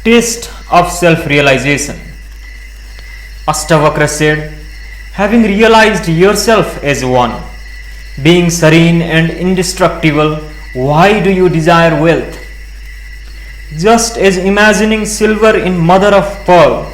Taste of self-realization. Ashtavakra said, having realized yourself as one, being serene and indestructible, why do you desire wealth? Just as imagining silver in mother of pearl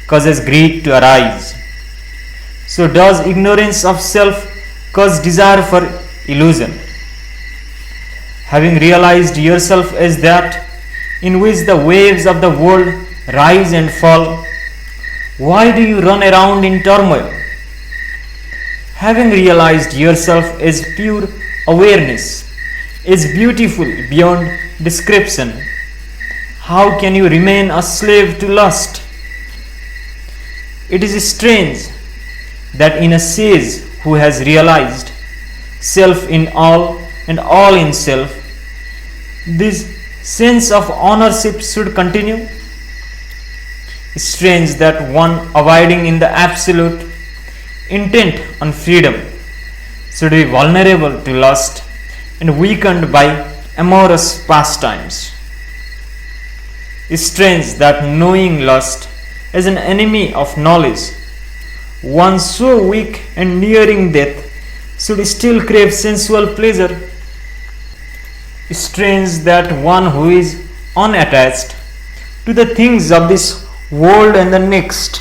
causes greed to arise, so does ignorance of self cause desire for illusion. Having realized yourself as that in which the waves of the world rise and fall, why do you run around in turmoil? Having realized yourself as pure awareness, as beautiful beyond description, how can you remain a slave to lust? It is strange that in a sage who has realized self in all and all in self, this sense of ownership should continue. Strange that one abiding in the absolute, intent on freedom, should be vulnerable to lust and weakened by amorous pastimes. Strange that knowing lust as an enemy of knowledge, one so weak and nearing death should still crave sensual pleasure. Strange that one who is unattached to the things of this world and the next,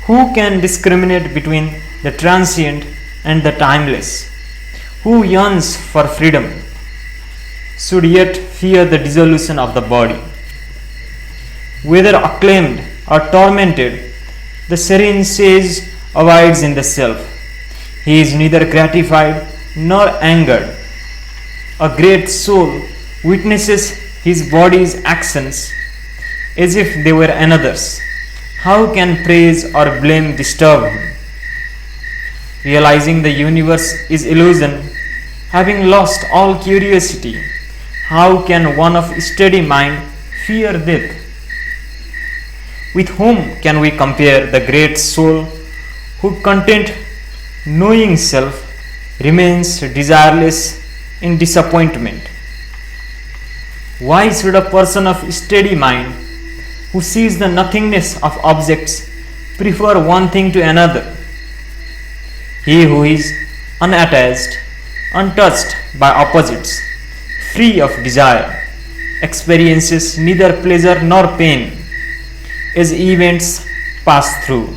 who can discriminate between the transient and the timeless, who yearns for freedom, should yet fear the dissolution of the body. Whether acclaimed or tormented, the serene sage abides in the self. He is neither gratified nor angered. A great soul witnesses his body's actions as if they were another's. How can praise or blame disturb him? Realizing the universe is illusion, having lost all curiosity, how can one of steady mind fear death? With whom can we compare the great soul who, content knowing self, remains desireless in disappointment? Why should a person of steady mind who sees the nothingness of objects prefer one thing to another? He who is unattached, untouched by opposites, free of desire, experiences neither pleasure nor pain as events pass through.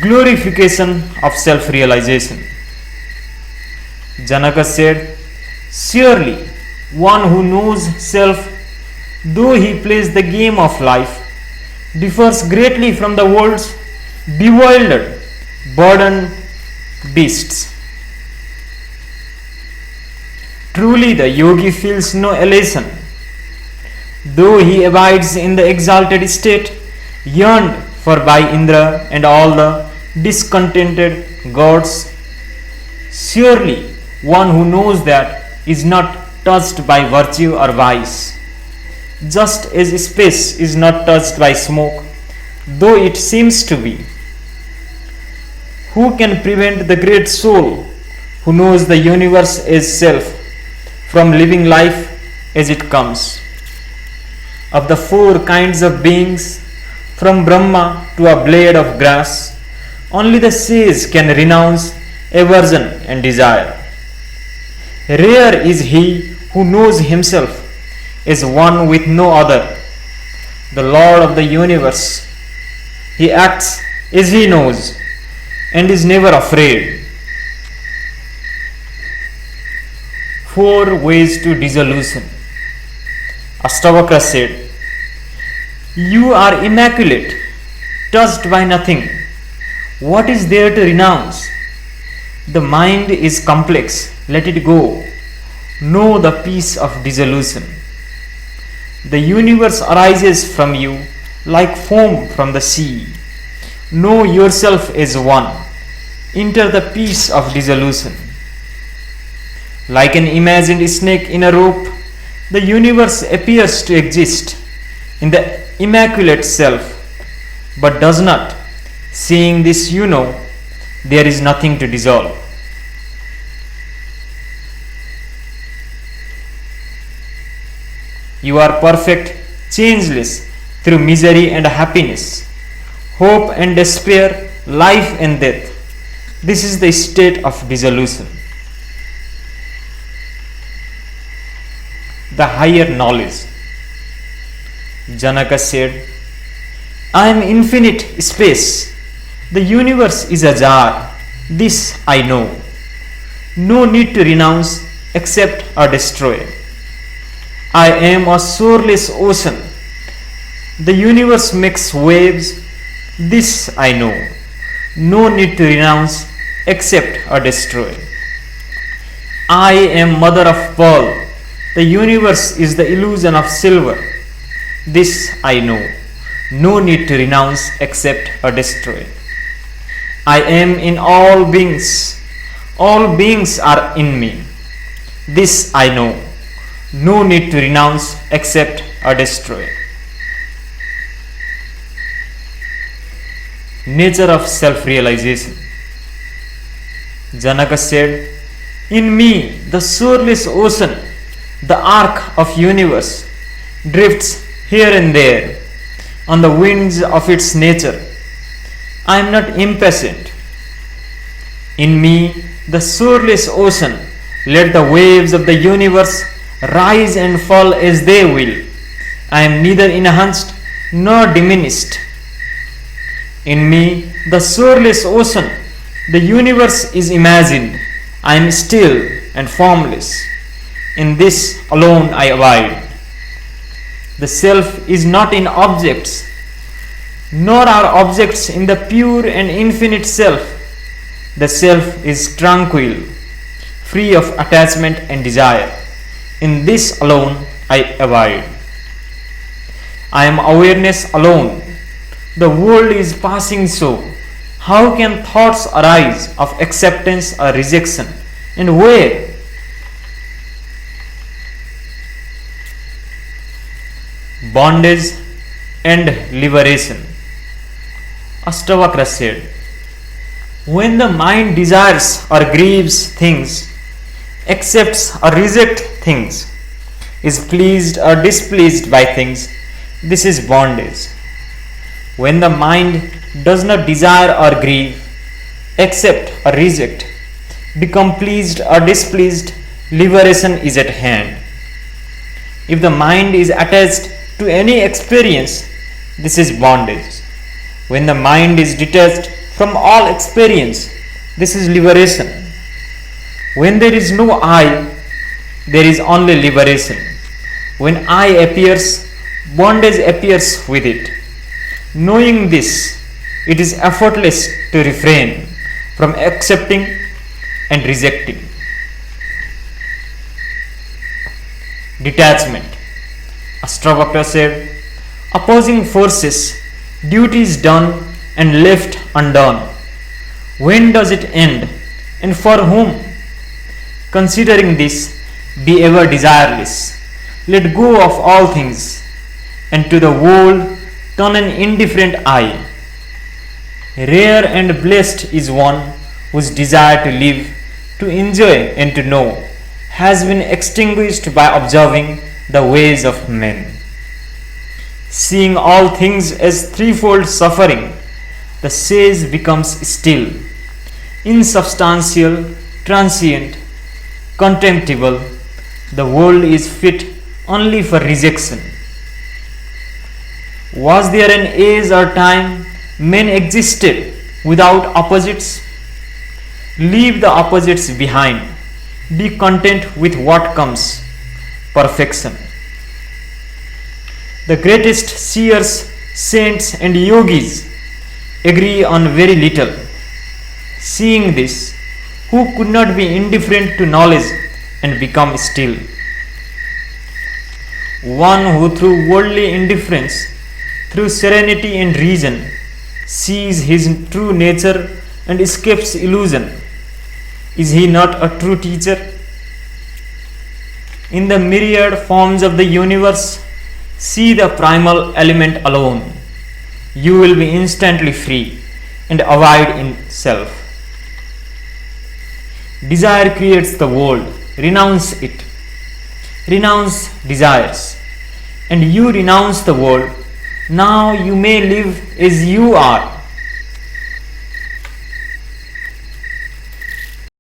Glorification of self-realization. Janaka said, surely one who knows self, though he plays the game of life, differs greatly from the world's bewildered, burdened beasts. Truly the yogi feels no elation, though he abides in the exalted state, yearned for by Indra and all the discontented gods. Surely one who knows that is not touched by virtue or vice, just as space is not touched by smoke, though it seems to be. Who can prevent the great soul who knows the universe as self from living life as it comes? Of the four kinds of beings, from Brahma to a blade of grass, only the sage can renounce aversion and desire. Rare is he who knows himself as one with no other, the Lord of the universe. He acts as he knows and is never afraid. 4 ways to dissolution. Ashtavakra said, you are immaculate, touched by nothing. What is there to renounce? The mind is complex, let it go. Know the peace of dissolution. The universe arises from you like foam from the sea. Know yourself as one. Enter the peace of dissolution. Like an imagined snake in a rope, the universe appears to exist in the immaculate self, but does not. Seeing this, you know there is nothing to dissolve. You are perfect, changeless, through misery and happiness, hope and despair, life and death. This is the state of dissolution. The higher knowledge. Janaka said, I am infinite space. The universe is a jar. This I know. No need to renounce, accept or destroy. I am a shoreless ocean. The universe makes waves. This I know. No need to renounce, accept or destroy. I am mother of pearl. The universe is the illusion of silver. This I know. No need to renounce, accept or destroy. I am in all beings. All beings are in me. This I know. No need to renounce, accept or destroy. Nature of self-realization. Janaka said, in me, the shoreless ocean, the arc of universe, drifts here and there on the winds of its nature. I am not impatient. In me, the shoreless ocean, let the waves of the universe rise and fall as they will. I am neither enhanced nor diminished. In me, the shoreless ocean, the universe is imagined. I am still and formless. In this alone I abide. The self is not in objects, nor are objects in the pure and infinite self. The self is tranquil, free of attachment and desire. In this alone I abide. I am awareness alone. The world is passing so. How can thoughts arise of acceptance or rejection? And where? Bondage and Liberation. Ashtavakra said, when the mind desires or grieves things, accepts or rejects things, is pleased or displeased by things, this is bondage. When the mind does not desire or grieve, accept or reject, become pleased or displeased, liberation is at hand. If the mind is attached to any experience, this is bondage. When the mind is detached from all experience, this is liberation. When there is no I, there is only liberation. When I appears, bondage appears with it. Knowing this, it is effortless to refrain from accepting and rejecting. Detachment. Ashtavakra said, opposing forces, duties done and left undone. When does it end, and for whom? Considering this, be ever desireless. Let go of all things, and to the world turn an indifferent eye. Rare and blessed is one whose desire to live, to enjoy and to know has been extinguished by observing the ways of men. Seeing all things as threefold suffering, the sage becomes still, insubstantial, transient, contemptible. The world is fit only for rejection. Was there an age or time men existed without opposites? Leave the opposites behind. Be content with what comes. Perfection. The greatest seers, saints and yogis agree on very little. Seeing this, who could not be indifferent to knowledge and become still? One who through worldly indifference, through serenity and reason, sees his true nature and escapes illusion, is he not a true teacher? In the myriad forms of the universe, see the primal element alone. You will be instantly free and abide in self. Desire creates the world. Renounce it. Renounce desires. and you renounce the world. Now you may live as you are.